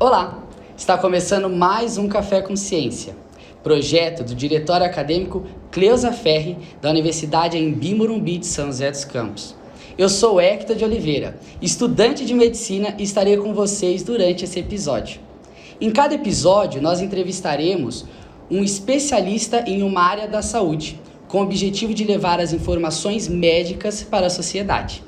Olá! Está começando mais um Café com Ciência, projeto do diretório acadêmico Cleusa Ferri, da Universidade Anhembi Morumbi de São José dos Campos. Eu sou Hector de Oliveira, estudante de medicina, e estarei com vocês durante esse episódio. Em cada episódio, nós entrevistaremos um especialista em uma área da saúde, com o objetivo de levar as informações médicas para a sociedade.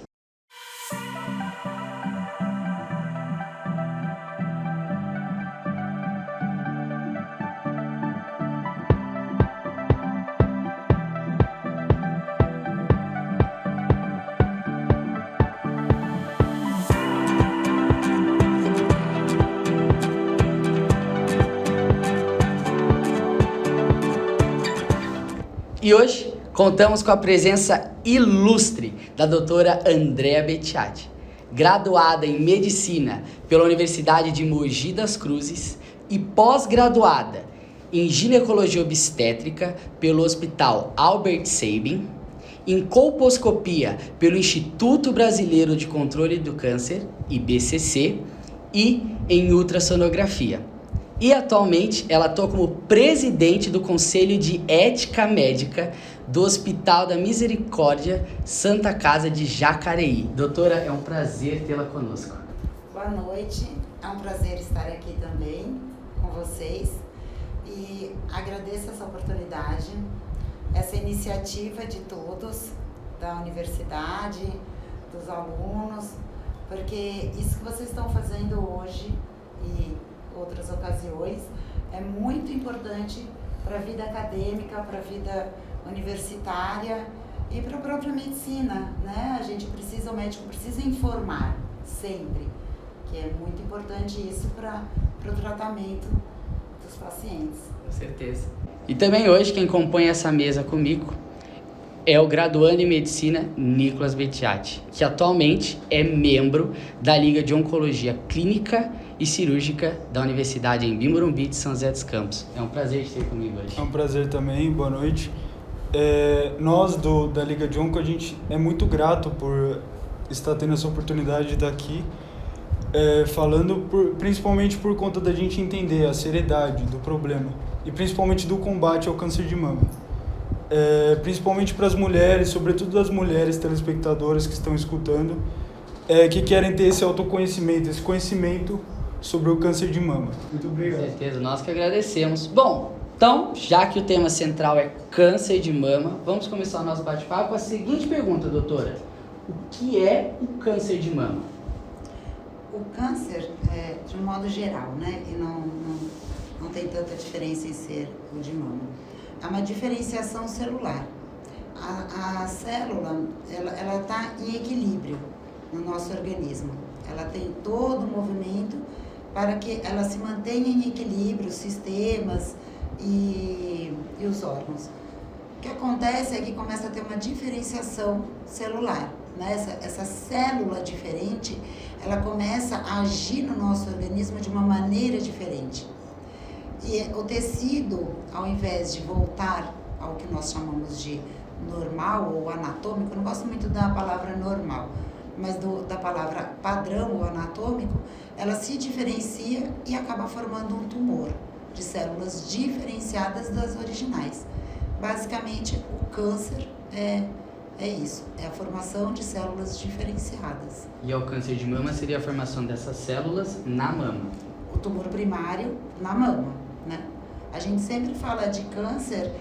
E hoje contamos com a presença ilustre da doutora Andrea Bettiati, graduada em Medicina pela Universidade de Mogi das Cruzes e pós-graduada em Ginecologia Obstétrica pelo Hospital Albert Sabin, em Colposcopia pelo Instituto Brasileiro de Controle do Câncer, IBCC, e em Ultrassonografia. E atualmente ela atua como presidente do Conselho de Ética Médica do Hospital da Misericórdia Santa Casa de Jacareí. Doutora, é um prazer tê-la conosco. Boa noite, é um prazer estar aqui também com vocês e agradeço essa oportunidade, essa iniciativa de todos, da universidade, dos alunos, porque isso que vocês estão fazendo hoje e outras ocasiões, é muito importante para a vida acadêmica, para a vida universitária e para a própria medicina, né? A gente precisa, o médico precisa informar sempre, que é muito importante isso para o tratamento dos pacientes. Com certeza. E também hoje quem compõe essa mesa comigo é o graduando em Medicina Nicolas Bettiati, que atualmente é membro da Liga de Oncologia Clínica e Cirúrgica da Universidade Anhembi Morumbi de São José dos Campos. É um prazer te ter comigo hoje. É um prazer também, boa noite. Nós da Liga de Onco, a gente é muito grato por estar tendo essa oportunidade de estar aqui, falando principalmente por conta da gente entender a seriedade do problema e principalmente do combate ao câncer de mama. Principalmente para as mulheres, sobretudo as mulheres telespectadoras que estão escutando, que querem ter esse autoconhecimento, esse conhecimento sobre o câncer de mama. Muito obrigado. Com certeza, nós que agradecemos. Bom, então, já que o tema central é câncer de mama, vamos começar o nosso bate-papo com a seguinte pergunta, doutora. O que é o câncer de mama? O câncer, de um modo geral, né, e não tem tanta diferença em ser o de mama, é uma diferenciação celular. A célula, ela está em equilíbrio no nosso organismo. Ela tem todo o movimento para que ela se mantenha em equilíbrio, os sistemas e os órgãos. O que acontece é que começa a ter uma diferenciação celular, né? Essa célula diferente, ela começa a agir no nosso organismo de uma maneira diferente. E o tecido, ao invés de voltar ao que nós chamamos de normal ou anatômico, eu não gosto muito da palavra normal, mas da palavra padrão ou anatômico, ela se diferencia e acaba formando um tumor de células diferenciadas das originais. Basicamente, o câncer é isso, é a formação de células diferenciadas. E o câncer de mama seria a formação dessas células na mama? O tumor primário na mama, né? A gente sempre fala de câncer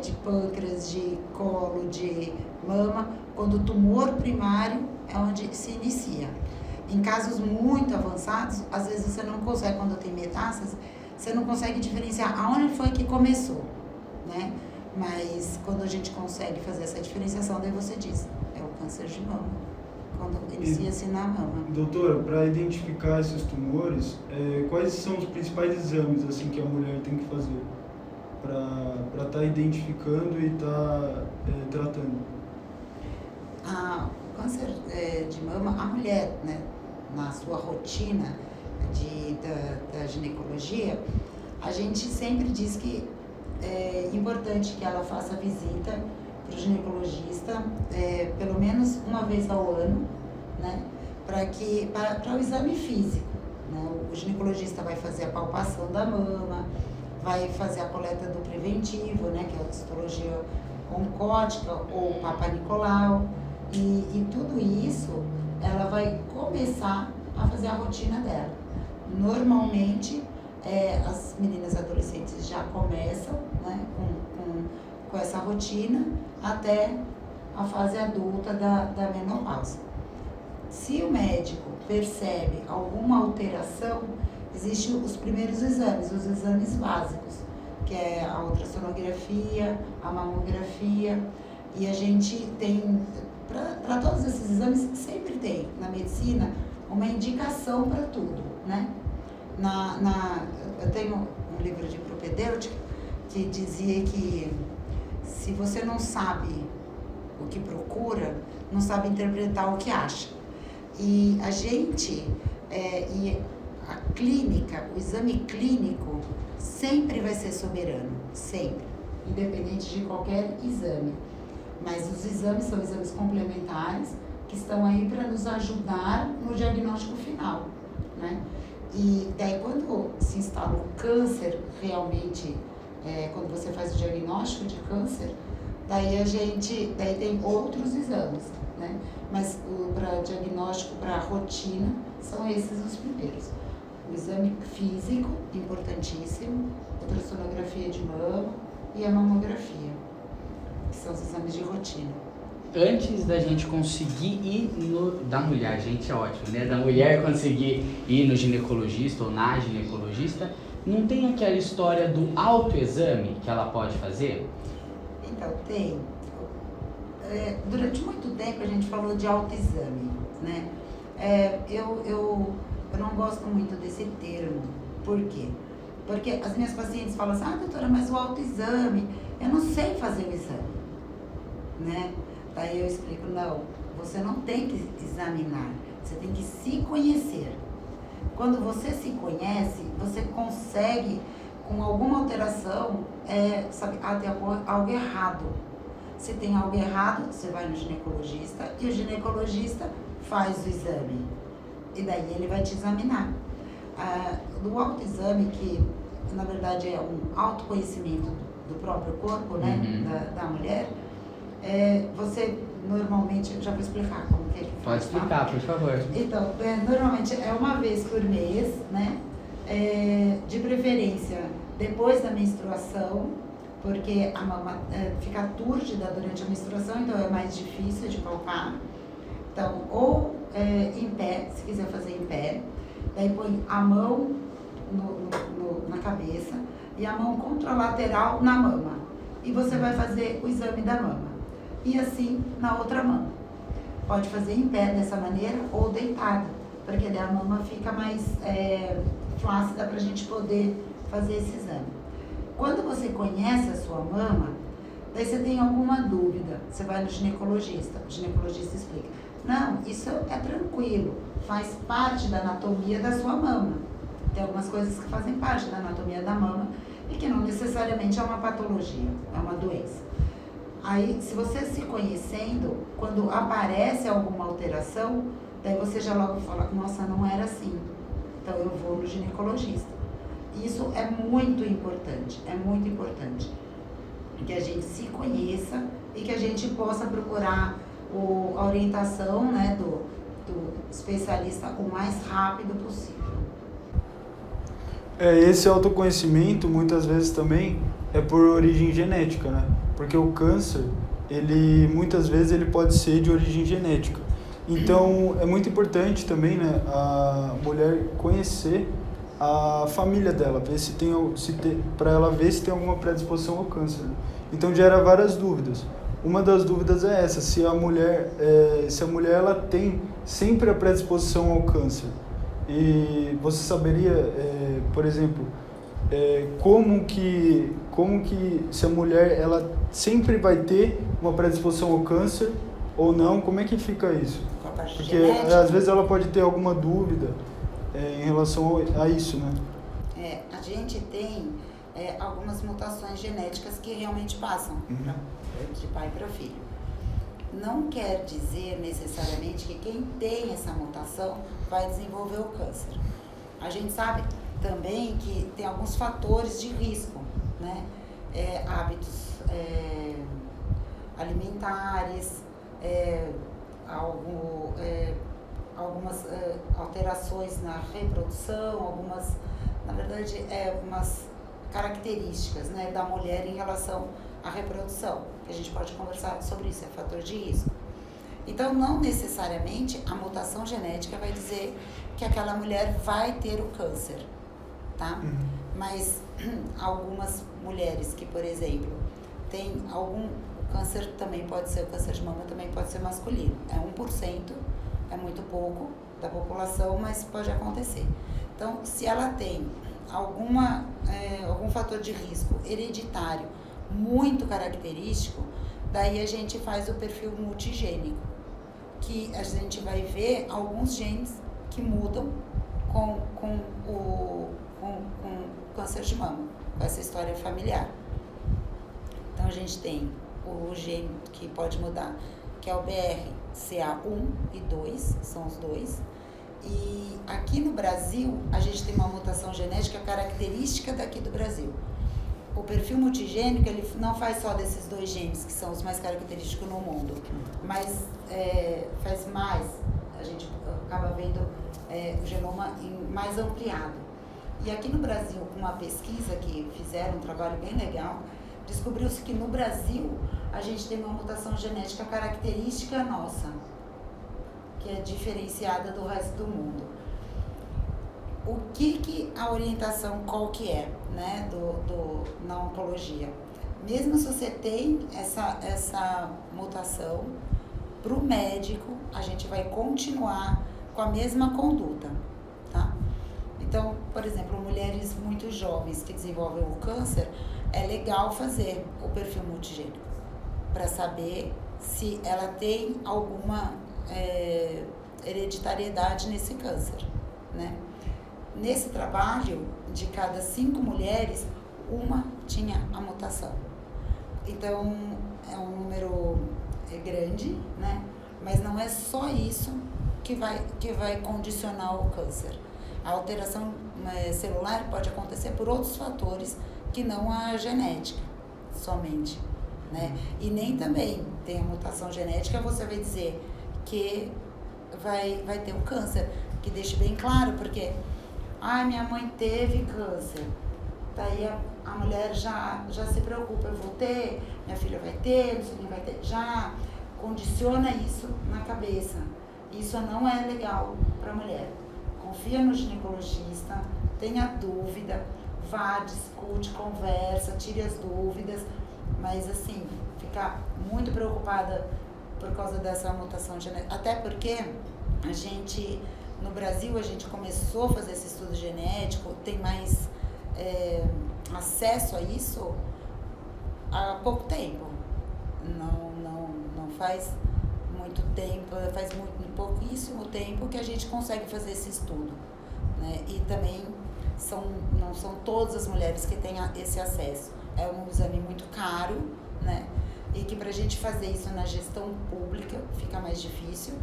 de pâncreas, de colo, de mama, quando o tumor primário é onde se inicia. Em casos muito avançados, às vezes você não consegue, quando tem metástase, você não consegue diferenciar aonde foi que começou, né? Mas quando a gente consegue fazer essa diferenciação, daí você diz, é o câncer de mama, quando inicia-se na mama. Doutora, para identificar esses tumores, quais são os principais exames assim, que a mulher tem que fazer para estar identificando e estar tratando? O câncer de mama, a mulher, né, na sua rotina da ginecologia, a gente sempre diz que é importante que ela faça visita para o ginecologista pelo menos uma vez ao ano, né, para o exame físico, né? O ginecologista vai fazer a palpação da mama, vai fazer a coleta do preventivo, né? Que é a histologia oncótica ou Papa Nicolau, e tudo isso ela vai começar a fazer a rotina dela. Normalmente, as meninas adolescentes já começam, né, com essa rotina até a fase adulta da menopausa. Se o médico percebe alguma alteração, existem os primeiros exames, os exames básicos, que é a ultrassonografia, a mamografia, e a gente tem, para todos esses exames, sempre tem na medicina uma indicação para tudo, né? Eu tenho um livro de propedêutica que dizia que se você não sabe o que procura, não sabe interpretar o que acha. E a gente, e a clínica, o exame clínico sempre vai ser soberano, sempre, independente de qualquer exame. Mas os exames são exames complementares que estão aí para nos ajudar no diagnóstico final, né? E daí quando se instala o câncer, realmente, quando você faz o diagnóstico de câncer, daí tem outros exames, né? Mas para diagnóstico, para rotina, são esses os primeiros. O exame físico, importantíssimo, ultrassonografia de mama e a mamografia, que são os exames de rotina. Antes da gente conseguir ir da mulher, a gente é ótimo, né? Da mulher conseguir ir no ginecologista ou na ginecologista, não tem aquela história do autoexame que ela pode fazer? Então, tem. Durante muito tempo a gente falou de autoexame, né? Eu não gosto muito desse termo. Por quê? Porque as minhas pacientes falam assim, doutora, mas o autoexame, eu não sei fazer o exame, né? Daí eu explico, não, você não tem que examinar, você tem que se conhecer. Quando você se conhece, você consegue, com alguma alteração, saber, tem algo errado. Se tem algo errado, você vai no ginecologista e o ginecologista faz o exame. E daí ele vai te examinar. Do autoexame, que na verdade é um autoconhecimento do próprio corpo, né, da mulher, você normalmente, eu já vou explicar como que ele faz. Pode explicar, por favor. Então, normalmente é uma vez por mês, né, de preferência depois da menstruação, porque a mama fica túrgida durante a menstruação, então é mais difícil de palpar. Então, ou em pé, se quiser fazer em pé, daí põe a mão na cabeça e a mão contralateral na mama. E você vai fazer o exame da mama. E assim na outra mão. Pode fazer em pé dessa maneira ou deitada, porque daí a mama fica mais flácida para a gente poder fazer esse exame. Quando você conhece a sua mama, daí você tem alguma dúvida, você vai no ginecologista, o ginecologista explica. Não, isso é tranquilo, faz parte da anatomia da sua mama. Tem algumas coisas que fazem parte da anatomia da mama e que não necessariamente é uma patologia, é uma doença. Aí, se você se conhecendo, quando aparece alguma alteração, daí você já logo fala, nossa, não era assim, então eu vou no ginecologista. Isso é muito importante, que a gente se conheça e que a gente possa procurar a orientação, né, do especialista o mais rápido possível. Esse autoconhecimento, muitas vezes também, é por origem genética, né? Porque o câncer, muitas vezes ele pode ser de origem genética. Então, é muito importante também, né, a mulher conhecer a família dela, para ela ver se tem alguma predisposição ao câncer. Então, gera várias dúvidas. Uma das dúvidas é essa, se a mulher ela tem sempre a predisposição ao câncer. E você saberia, por exemplo, como que se a mulher ela sempre vai ter uma predisposição ao câncer ou não, como é que fica isso? Porque às vezes ela pode ter alguma dúvida em relação a isso, né? A gente tem algumas mutações genéticas que realmente passam de pai para filho. Não quer dizer necessariamente que quem tem essa mutação vai desenvolver o câncer. A gente sabe também que tem alguns fatores de risco, né? Hábitos alimentares, algumas alterações na reprodução, algumas, na verdade, umas características, né, da mulher em relação à reprodução, que a gente pode conversar sobre isso, é fator de risco. Então, não necessariamente a mutação genética vai dizer que aquela mulher vai ter o câncer, tá? Mas algumas mulheres que, por exemplo, têm o câncer também pode ser, o câncer de mama também pode ser masculino. É 1%, é muito pouco da população, mas pode acontecer. Então, se ela tem algum fator de risco hereditário muito característico, daí a gente faz o perfil multigênico, que a gente vai ver alguns genes que mudam com o câncer de mama, com essa história familiar. Então a gente tem o gene que pode mudar, que é o BRCA1 e 2, são os dois. E aqui no Brasil, a gente tem uma mutação genética característica daqui do Brasil. O perfil multigênico, ele não faz só desses dois genes, que são os mais característicos no mundo, mas faz mais, a gente acaba vendo o genoma mais ampliado. E aqui no Brasil, com uma pesquisa que fizeram, um trabalho bem legal, descobriu-se que no Brasil a gente tem uma mutação genética característica nossa, que é diferenciada do resto do mundo. O que a orientação, qual que é, né, na oncologia? Mesmo se você tem essa mutação, para o médico, a gente vai continuar com a mesma conduta, tá? Então, por exemplo, mulheres muito jovens que desenvolvem o câncer, é legal fazer o perfil multigênico, para saber se ela tem alguma hereditariedade nesse câncer, né? Nesse trabalho, de cada 5 mulheres, uma tinha a mutação. Então, é um número grande, né? Mas não é só isso que vai condicionar o câncer. A alteração celular pode acontecer por outros fatores que não a genética somente, né? E nem também tem a mutação genética, você vai dizer que vai ter um câncer, que deixe bem claro, porque minha mãe teve câncer, daí a mulher já se preocupa, eu vou ter, minha filha vai ter, não sei quem vai ter, já condiciona isso na cabeça. Isso não é legal para a mulher. Confia no ginecologista, tenha dúvida, vá, discute, conversa, tire as dúvidas, mas assim, ficar muito preocupada por causa dessa mutação genética, até porque a gente, no Brasil, a gente começou a fazer esse estudo genético, tem mais acesso a isso há pouco tempo, não faz muito tempo, faz pouquíssimo tempo que a gente consegue fazer esse estudo, né? E também não são todas as mulheres que têm esse acesso, é um exame muito caro, né? E que pra gente fazer isso na gestão pública fica mais difícil.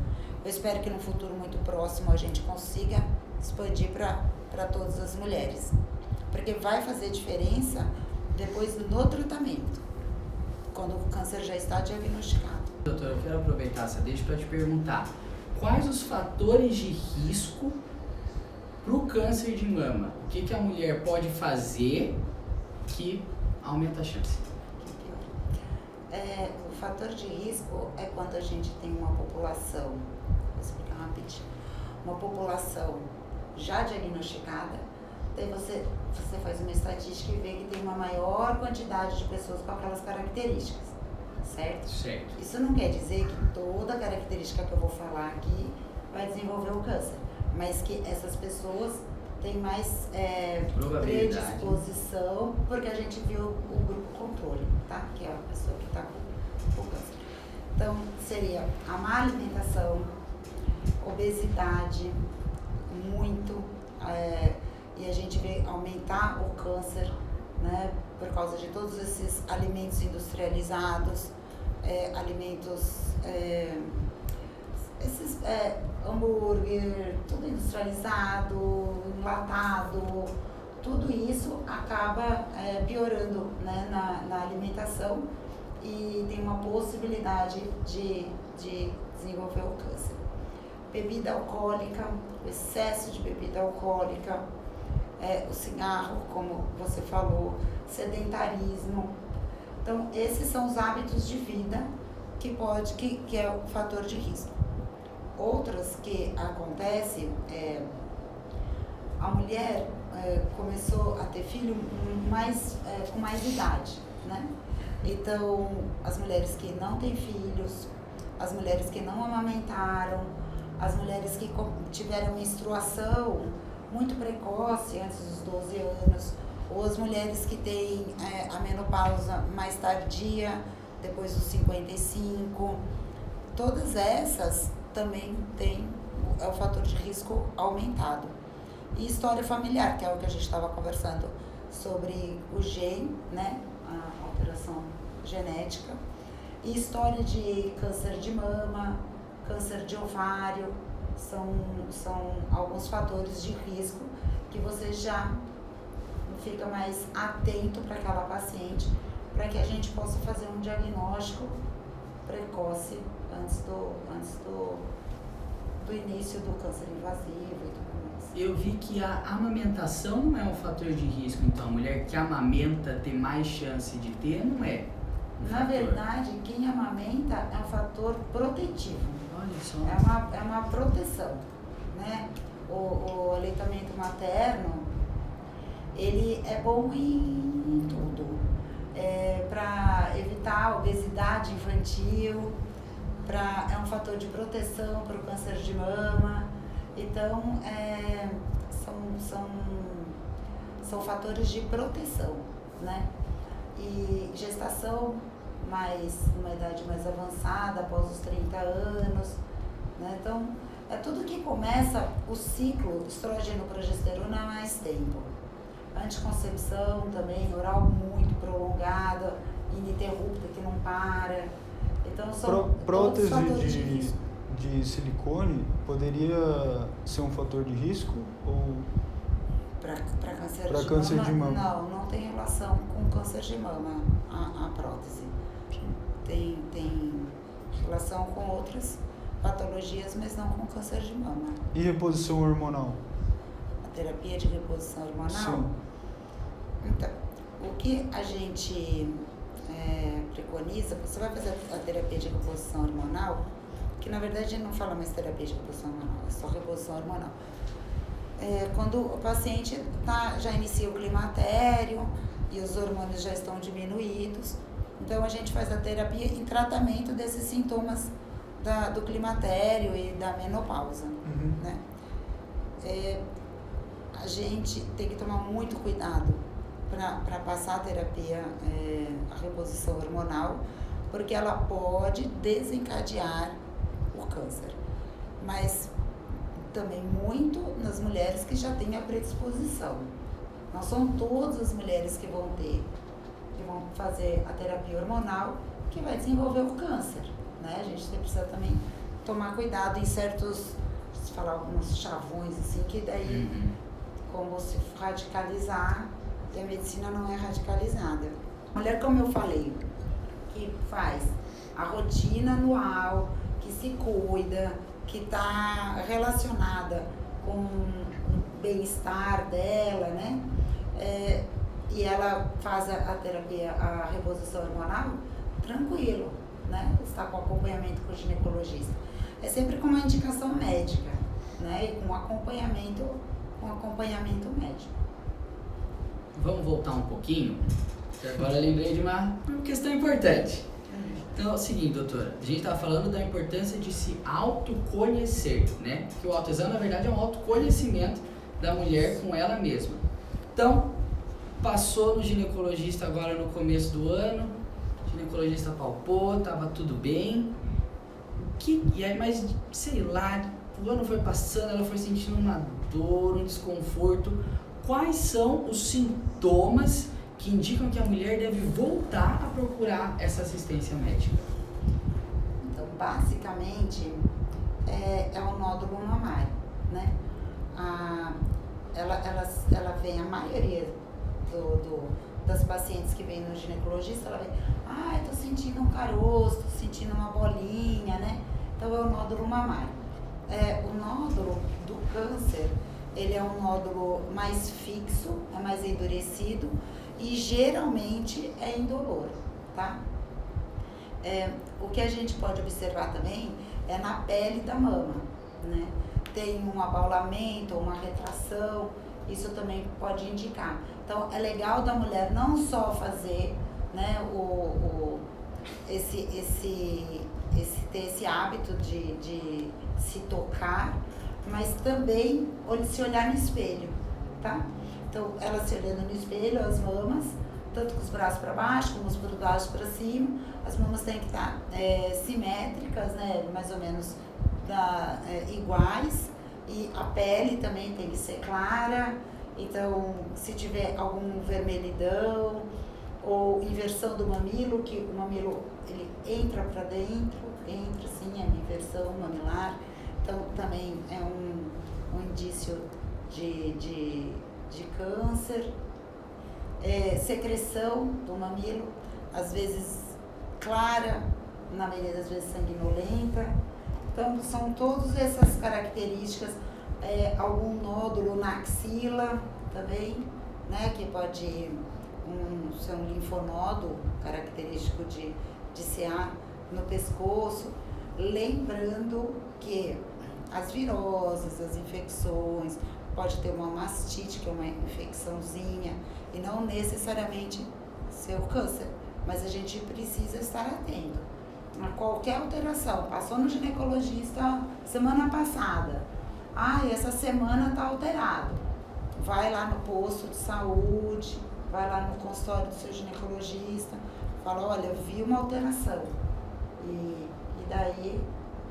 Eu espero que no futuro muito próximo a gente consiga expandir para todas as mulheres, porque vai fazer diferença depois no tratamento, quando o câncer já está diagnosticado. Doutora, eu quero aproveitar essa deixa para te perguntar, quais os fatores de risco para o câncer de mama? O que a mulher pode fazer que aumenta a chance? O fator de risco é quando a gente tem uma população, vou explicar rapidinho, uma população já diagnosticada, daí você faz uma estatística e vê que tem uma maior quantidade de pessoas com aquelas características, certo? Certo. Isso não quer dizer que toda característica que eu vou falar aqui vai desenvolver o câncer, mas que essas pessoas têm mais predisposição, porque a gente viu o grupo controle, tá? Que é a pessoa que está com o câncer. Então, seria a má alimentação, obesidade, muito, e a gente vê aumentar o câncer, né? Por causa de todos esses alimentos industrializados, alimentos esses hambúrguer, tudo industrializado, enlatado, tudo isso acaba piorando, né, na alimentação e tem uma possibilidade de desenvolver o câncer. Bebida alcoólica, o excesso de bebida alcoólica, o cigarro, como você falou, sedentarismo. Então, esses são os hábitos de vida que é o fator de risco. Outras que acontecem a mulher começou a ter filho com mais idade, né? Então, as mulheres que não têm filhos, as mulheres que não amamentaram, as mulheres que tiveram menstruação muito precoce, antes dos 12 anos, ou as mulheres que têm a menopausa mais tardia, depois dos 55, todas essas também têm o fator de risco aumentado. E história familiar, que é o que a gente estava conversando sobre o gene, né, a alteração genética, e história de câncer de mama, câncer de ovário, são alguns fatores de risco que você já fica mais atento para aquela paciente, para que a gente possa fazer um diagnóstico precoce antes do início do câncer invasivo e tudo mais. Eu vi que a amamentação não é um fator de risco, então a mulher que amamenta tem mais chance de ter, não é? Na verdade, quem amamenta é um fator protetivo. Olha só. É uma proteção, né? O aleitamento materno, ele é bom em tudo. Para evitar a obesidade infantil, é um fator de proteção para o câncer de mama. Então, são fatores de proteção, né? E gestação, uma idade mais avançada, após os 30 anos, né? Então, é tudo que começa o ciclo estrogênio-progesterona há mais tempo. Anticoncepção também, oral muito prolongada, ininterrupta, que não para. Então, são prótese todos fatores de risco. de silicone poderia ser um fator de risco? Ou Para câncer de mama? Não tem relação com câncer de mama, a prótese. Tem relação com outras patologias, mas não com câncer de mama. E reposição hormonal? A terapia de reposição hormonal? Sim. Então, o que a gente preconiza, você vai fazer a terapia de reposição hormonal, que na verdade não fala mais terapia de reposição hormonal, é só reposição hormonal. Quando o paciente já inicia o climatério e os hormônios já estão diminuídos, então a gente faz a terapia em tratamento desses sintomas do climatério e da menopausa. Uhum. Né? A gente tem que tomar muito cuidado para passar a terapia, a reposição hormonal, porque ela pode desencadear o câncer. Mas também muito nas mulheres que já têm a predisposição. Não são todas as mulheres que vão fazer a terapia hormonal que vai desenvolver o câncer, né? A gente precisa também tomar cuidado em certos, se falar alguns chavões assim, que daí como se radicalizar, e a medicina não é radicalizada. Mulher, como eu falei, que faz a rotina anual, que se cuida, que está relacionada com o bem-estar dela, né? E ela faz a terapia, a reposição hormonal, tranquilo, né? Está com acompanhamento com o ginecologista. É sempre com uma indicação médica, né? E com acompanhamento médico. Vamos voltar um pouquinho? Agora eu lembrei de uma questão importante. Então é o seguinte, doutora, a gente estava falando da importância de se autoconhecer, né? Que o autoexame, na verdade, é um autoconhecimento da mulher com ela mesma. Então, passou no ginecologista agora no começo do ano, o ginecologista palpou, estava tudo bem. Mas, sei lá, o ano foi passando, ela foi sentindo uma dor, um desconforto. Quais são os sintomas que indicam que a mulher deve voltar a procurar essa assistência médica? Então, basicamente, é o nódulo mamário, né? Ela vem, a maioria das pacientes que vêm no ginecologista, ela vem, eu tô sentindo um caroço, tô sentindo uma bolinha, né? Então é o nódulo mamário. O nódulo do câncer, ele é um nódulo mais fixo, é mais endurecido e geralmente é indolor, tá? O que a gente pode observar também é na pele da mama, né? Tem um abaulamento, uma retração, isso também pode indicar. Então, é legal da mulher não só fazer, né, ter esse hábito de se tocar, mas também se olhar no espelho, tá? Então, ela se olhando no espelho, as mamas, tanto com os braços para baixo, como os braços para cima, as mamas têm que estar simétricas, né, mais ou menos iguais, e a pele também tem que ser clara. Então, se tiver algum vermelhidão ou inversão do mamilo, que o mamilo ele entra para dentro, entra assim, é uma inversão mamilar, então também é um indício de câncer. Secreção do mamilo, às vezes clara, na maioria das vezes sanguinolenta. Então, são todas essas características. Algum nódulo na axila também, né, que pode ser um linfonodo característico de CA no pescoço. Lembrando que as viroses, as infecções, pode ter uma mastite, que é uma infecçãozinha, e não necessariamente ser o câncer, mas a gente precisa estar atento a qualquer alteração. Passou no ginecologista semana passada, essa semana está alterado, vai lá no posto de saúde, vai lá no consultório do seu ginecologista, fala, olha, eu vi uma alteração, e daí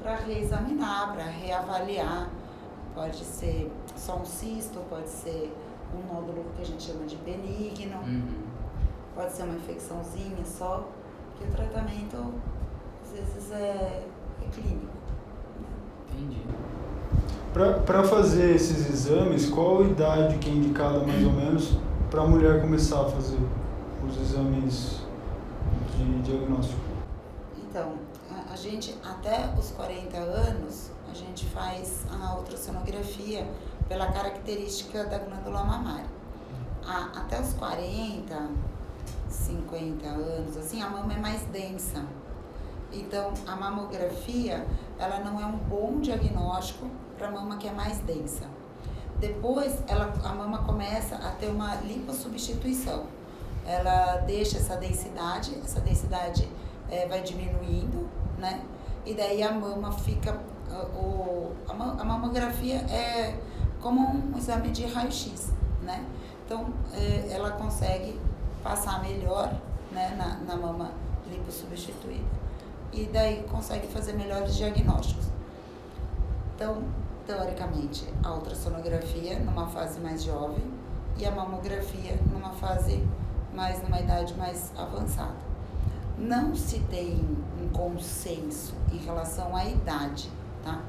para reexaminar, para reavaliar. Pode ser só um cisto, pode ser um nódulo que a gente chama de benigno, pode ser uma infecçãozinha só, que o tratamento às vezes é clínico. Entendi. Para fazer esses exames, qual a idade que é indicada mais ou menos para a mulher começar a fazer os exames de diagnóstico? Então, a gente até os 40 anos, a gente faz a ultrassonografia pela característica da glândula mamária. Até os 40, 50 anos, assim, a mama é mais densa. Então, a mamografia, ela não é um bom diagnóstico para a mama que é mais densa. Depois, a mama começa a ter uma lipossubstituição. Ela deixa essa densidade vai diminuindo, né? E daí a mama fica... A mamografia é como um exame de raio-x, né? Então, ela consegue passar melhor, né, na mama lipossubstituída. E daí consegue fazer melhores diagnósticos. Então, teoricamente, a ultrassonografia numa fase mais jovem e a mamografia numa idade mais avançada. Não se tem um consenso em relação à idade, tá?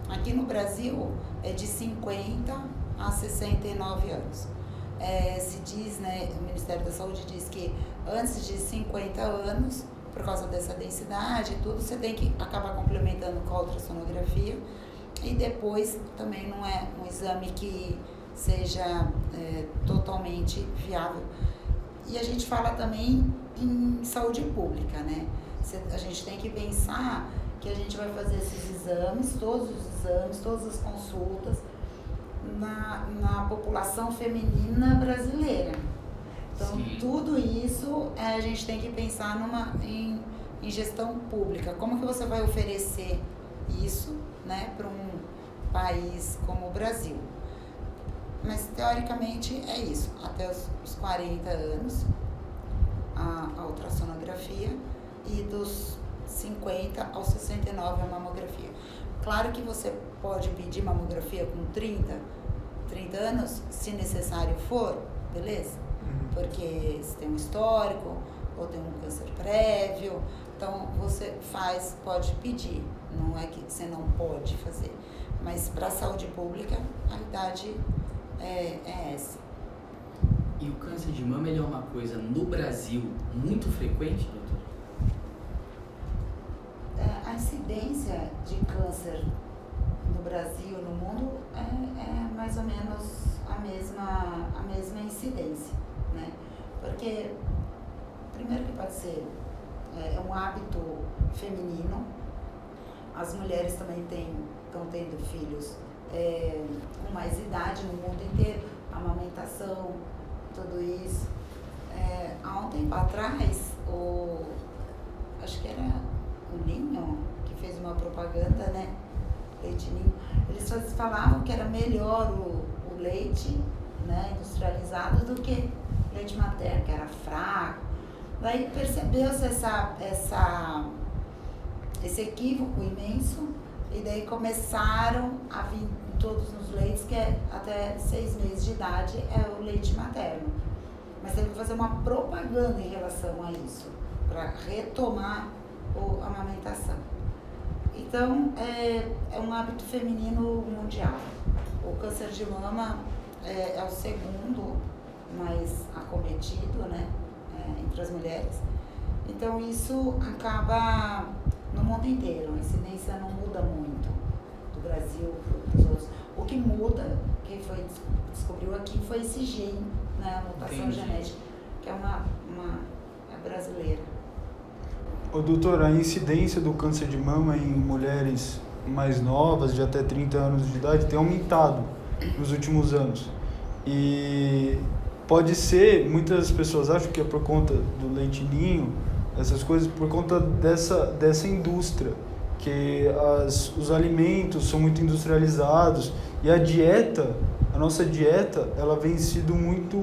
Aqui no Brasil é de 50 a 69 anos. Se diz, né, o Ministério da Saúde diz que antes de 50 anos, por causa dessa densidade e tudo, você tem que acabar complementando com a ultrassonografia, e depois também não é um exame que seja totalmente viável. E a gente fala também em saúde pública, né? A gente tem que pensar que a gente vai fazer esses exames, todas as consultas na população feminina brasileira. Então, sim, tudo isso a gente tem que pensar em gestão pública. Como que você vai oferecer isso, né, para um país como o Brasil? Mas, teoricamente, é isso. Até os 40 anos, a ultrassonografia, e dos 50 aos 69 a mamografia. Claro que você pode pedir mamografia com 30 anos, se necessário for, beleza? Porque se tem um histórico, ou tem um câncer prévio, Então, você pode pedir, não é que você não pode fazer. Mas para a saúde pública, a idade é essa. E o câncer de mama, ele é uma coisa no Brasil muito frequente, doutor? A incidência de câncer no Brasil, no mundo, é mais ou menos a mesma incidência, né? Porque, primeiro que pode ser um hábito feminino, as mulheres também estão tendo filhos com mais idade no mundo inteiro, amamentação, tudo isso. Há um tempo atrás, acho que era o Ninho, que fez uma propaganda, né? Leite Ninho. Eles falavam que era melhor o leite, né, industrializado do que leite materno, que era fraco. Daí percebeu-se esse equívoco imenso, e daí começaram a vir todos os leites, que até 6 meses de idade é o leite materno. Mas teve que fazer uma propaganda em relação a isso, para retomar a amamentação. Então, é um hábito feminino mundial. O câncer de mama é o segundo mais acometido, né, entre as mulheres. Então, isso acaba no mundo inteiro. A incidência não muda muito do Brasil para os outros. O que muda, quem descobriu aqui, foi esse gene, né, a mutação genética, que é é brasileira. Ô, doutor, a incidência do câncer de mama em mulheres mais novas, de até 30 anos de idade, tem aumentado nos últimos anos. E pode ser, muitas pessoas acham que é por conta do leite ninho, essas coisas, por conta dessa indústria, que os alimentos são muito industrializados e a nossa dieta, ela vem sido muito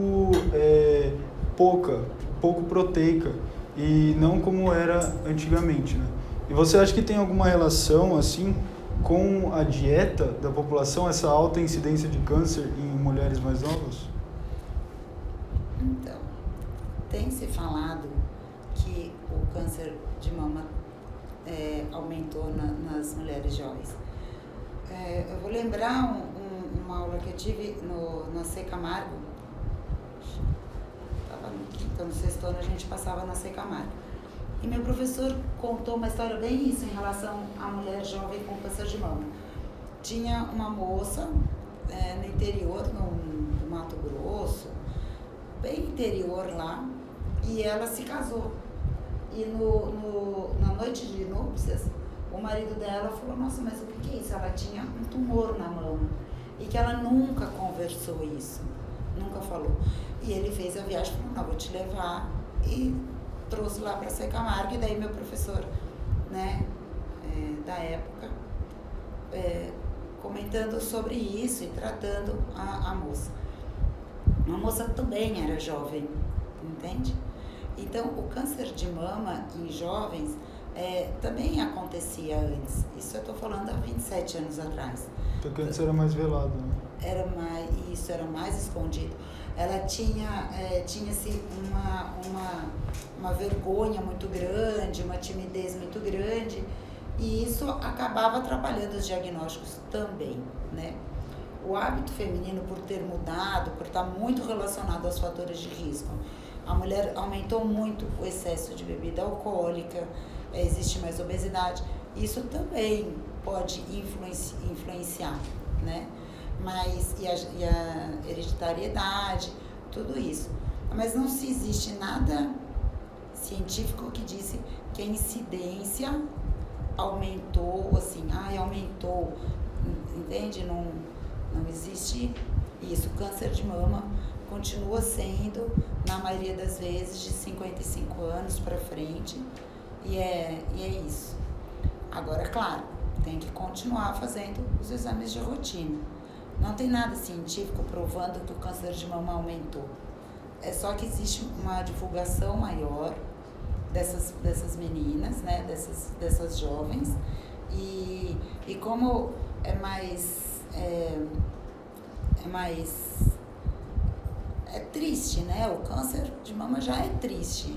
pouco proteica, e não como era antigamente, né? E você acha que tem alguma relação, assim, com a dieta da população, essa alta incidência de câncer em mulheres mais novas? Então, tem se falado que o câncer de mama aumentou nas mulheres jovens. Eu vou lembrar uma aula que eu tive na C. Camargo. Estava no quinto, no sexto ano, a gente passava na C. Camargo. E meu professor contou uma história bem isso em relação à mulher jovem com câncer de mama. Tinha uma moça no interior, no Mato Grosso, bem interior lá, e ela se casou. E na noite de núpcias, o marido dela falou: nossa, mas o que é isso? Ela tinha um tumor na mama. E que ela nunca conversou isso, nunca falou. E ele fez a viagem e falou: não, vou te levar. E trouxe lá para C. Camargo, e daí meu professor, né, da época, comentando sobre isso e tratando a moça. A moça também era jovem, entende? Então, o câncer de mama em jovens também acontecia antes. Isso eu estou falando há 27 anos atrás. Porque antes era mais velado, né? Era mais escondido. Ela tinha-se uma vergonha muito grande, uma timidez muito grande, e isso acabava atrapalhando os diagnósticos também, né? O hábito feminino, por ter mudado, por estar muito relacionado aos fatores de risco, a mulher aumentou muito o excesso de bebida alcoólica, existe mais obesidade, isso também pode influenciar, né? Mas, e a hereditariedade, tudo isso. Mas não se existe nada científico que disse que a incidência aumentou, assim, aumentou, entende? Não existe isso. O câncer de mama continua sendo, na maioria das vezes, de 55 anos para frente, e é isso. Agora, claro, tem que continuar fazendo os exames de rotina. Não tem nada científico provando que o câncer de mama aumentou. É só que existe uma divulgação maior dessas meninas, né, dessas jovens, e como é triste, né? O câncer de mama já é triste.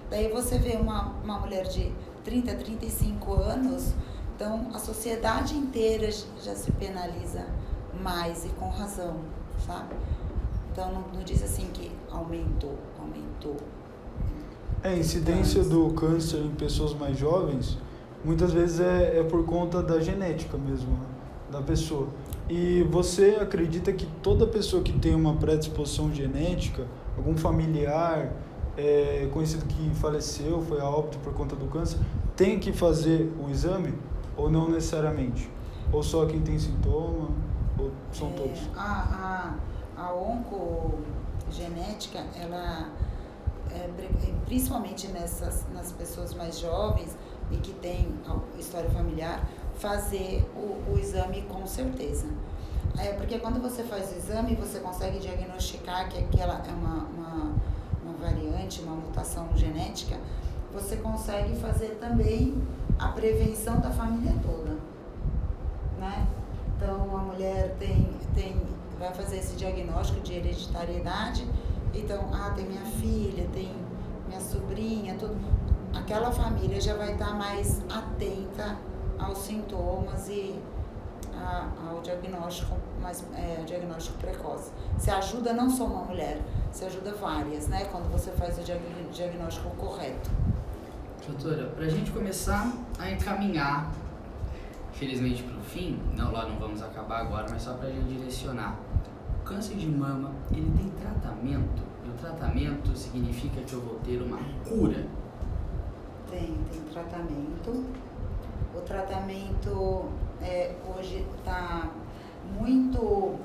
Daí você vê uma mulher de 30, 35 anos, então a sociedade inteira já se penaliza mais e com razão, sabe? Então não diz assim que aumentou. A incidência do câncer em pessoas mais jovens, muitas vezes é por conta da genética mesmo, né, da pessoa. E você acredita que toda pessoa que tem uma predisposição genética, algum familiar conhecido que faleceu, foi a óbito por conta do câncer, tem que fazer o exame ou não necessariamente? Ou só quem tem sintoma, ou são todos? A oncogenética, ela, principalmente nas pessoas mais jovens e que têm história familiar, fazer o exame com certeza. Porque quando você faz o exame, você consegue diagnosticar que aquela é uma variante, uma mutação genética, você consegue fazer também a prevenção da família toda, né? Então, a mulher vai fazer esse diagnóstico de hereditariedade, então, tem minha filha, tem minha sobrinha, tudo. Aquela família já vai estar mais atenta aos sintomas e ao diagnóstico, diagnóstico precoce. Você ajuda não só uma mulher, você ajuda várias, né? Quando você faz o diagnóstico correto. Doutora, para a gente começar a encaminhar, felizmente para o fim, não vamos acabar agora, mas só para a gente direcionar. O câncer de mama, ele tem tratamento? E o tratamento significa que eu vou ter uma cura? Tem tratamento. O tratamento hoje está muito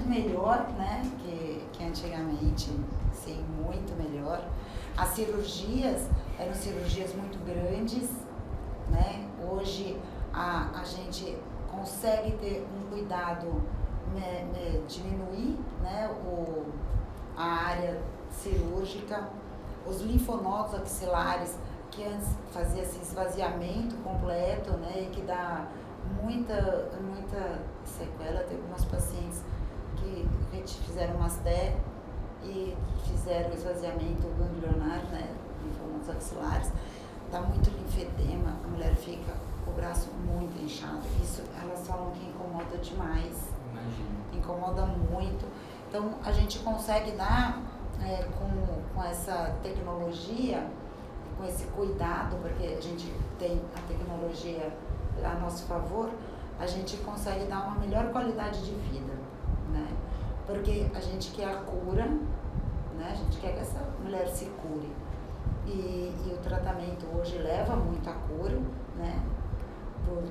melhor, né, que antigamente, sim, muito melhor. As cirurgias eram cirurgias muito grandes, né? Hoje a gente consegue ter um cuidado, diminuir, né, a área cirúrgica, os linfonodos axilares, que antes fazia esse esvaziamento completo, né, e que dá muita sequela. Teve algumas pacientes que fizeram masté e fizeram o esvaziamento ganglionar, né, linfonodos axilares, dá muito linfedema, a mulher fica com o braço muito inchado. Isso elas falam que incomoda demais. Imagina. Incomoda muito. Então a gente consegue dar com essa tecnologia, com esse cuidado, porque a gente tem a tecnologia a nosso favor, a gente consegue dar uma melhor qualidade de vida, né? Porque a gente quer a cura, né? A gente quer que essa mulher se cure. E o tratamento hoje leva muito à cura, né? Por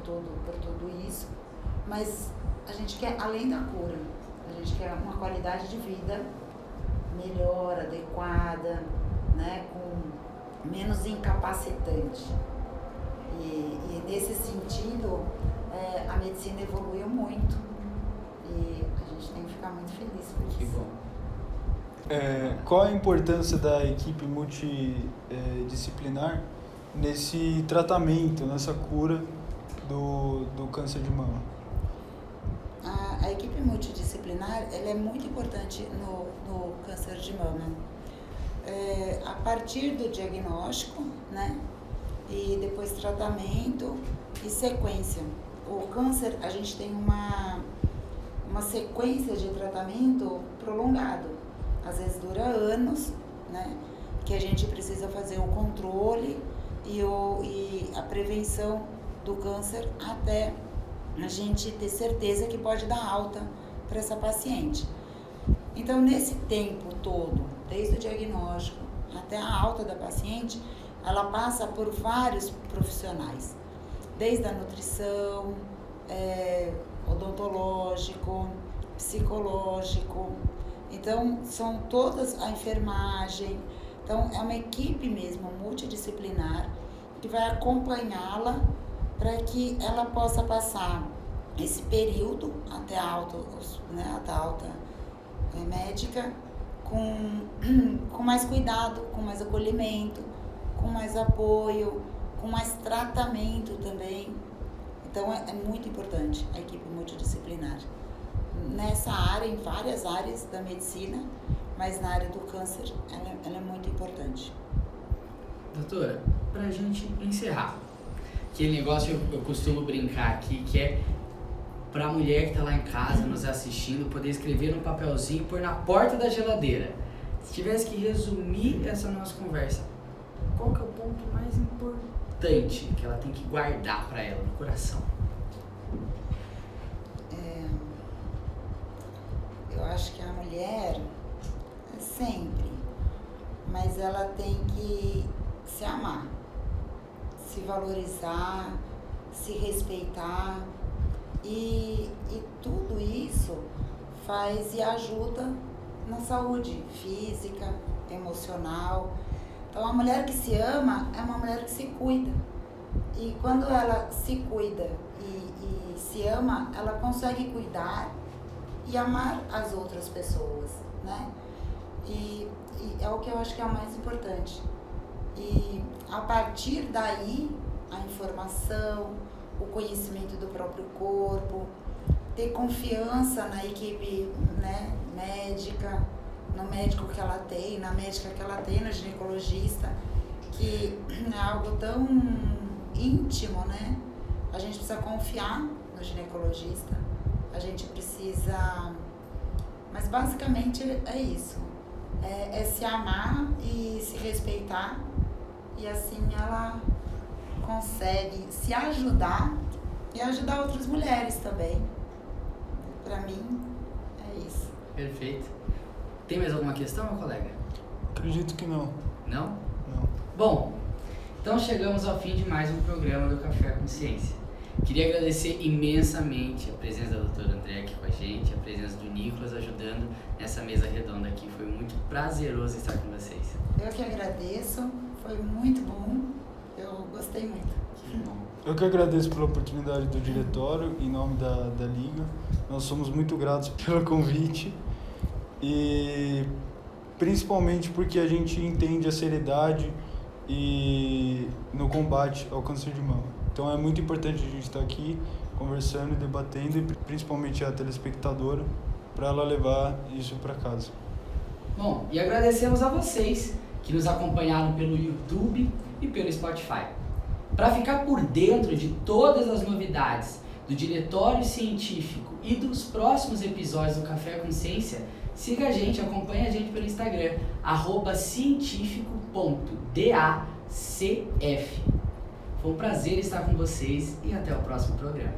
tudo isso. Mas a gente quer, além da cura, a gente quer uma qualidade de vida melhor, adequada, né? Com menos incapacitante. E nesse sentido, a medicina evoluiu muito e a gente tem que ficar muito feliz por isso. Que bom. Qual a importância da equipe multidisciplinar nesse tratamento, nessa cura do câncer de mama? A equipe multidisciplinar, ela é muito importante no câncer de mama. A partir do diagnóstico, né? E depois tratamento e sequência. O câncer, a gente tem uma sequência de tratamento prolongado. Às vezes dura anos, né? Que a gente precisa fazer o controle e a prevenção do câncer até a gente ter certeza que pode dar alta para essa paciente. Então, nesse tempo todo, desde o diagnóstico até a alta da paciente, ela passa por vários profissionais, desde a nutrição, odontológico, psicológico. Então, são todas a enfermagem. Então, é uma equipe mesmo multidisciplinar que vai acompanhá-la para que ela possa passar esse período até a alta, né, até a alta médica com mais cuidado, com mais acolhimento, com mais apoio, com mais tratamento também. Então, é muito importante a equipe multidisciplinar. Nessa área, em várias áreas da medicina, mas na área do câncer, ela é muito importante. Doutora, pra gente encerrar, aquele negócio eu costumo brincar aqui, que é pra mulher que tá lá em casa nos assistindo poder escrever no papelzinho e pôr na porta da geladeira. Se tivesse que resumir essa nossa conversa, qual que é o ponto mais importante que ela tem que guardar pra ela no coração? Eu acho que a mulher sempre, mas ela tem que se amar, se valorizar, se respeitar e tudo isso faz e ajuda na saúde física, emocional. Então a mulher que se ama é uma mulher que se cuida. E quando ela se cuida e se ama, ela consegue cuidar e amar as outras pessoas, né? E é o que eu acho que é o mais importante. E a partir daí, a informação, o conhecimento do próprio corpo, ter confiança na equipe, né, médica, no médico que ela tem, na médica que ela tem, no ginecologista, que é algo tão íntimo, né? A gente precisa confiar no ginecologista, a gente precisa... Mas basicamente é isso, é se amar e se respeitar, e assim ela consegue se ajudar e ajudar outras mulheres também. Pra mim, é isso. Perfeito. Tem mais alguma questão, meu colega? Acredito que não. Não? Não. Bom, então chegamos ao fim de mais um programa do Café com Ciência. Queria agradecer imensamente a presença da doutora André aqui com a gente, a presença do Nicolas ajudando nessa mesa redonda aqui. Foi muito prazeroso estar com vocês. Eu que agradeço, foi muito bom, eu gostei muito. Que bom. Eu que agradeço pela oportunidade do diretório, em nome da Liga. Nós somos muito gratos pelo convite e principalmente porque a gente entende a seriedade e no combate ao câncer de mama. Então é muito importante a gente estar aqui conversando e debatendo, e principalmente a telespectadora, para ela levar isso para casa. Bom, e agradecemos a vocês que nos acompanharam pelo YouTube e pelo Spotify. Para ficar por dentro de todas as novidades do Diretório Científico e dos próximos episódios do Café com Ciência, siga a gente, acompanhe a gente pelo Instagram, @cientifico.dacf. Foi um prazer estar com vocês e até o próximo programa.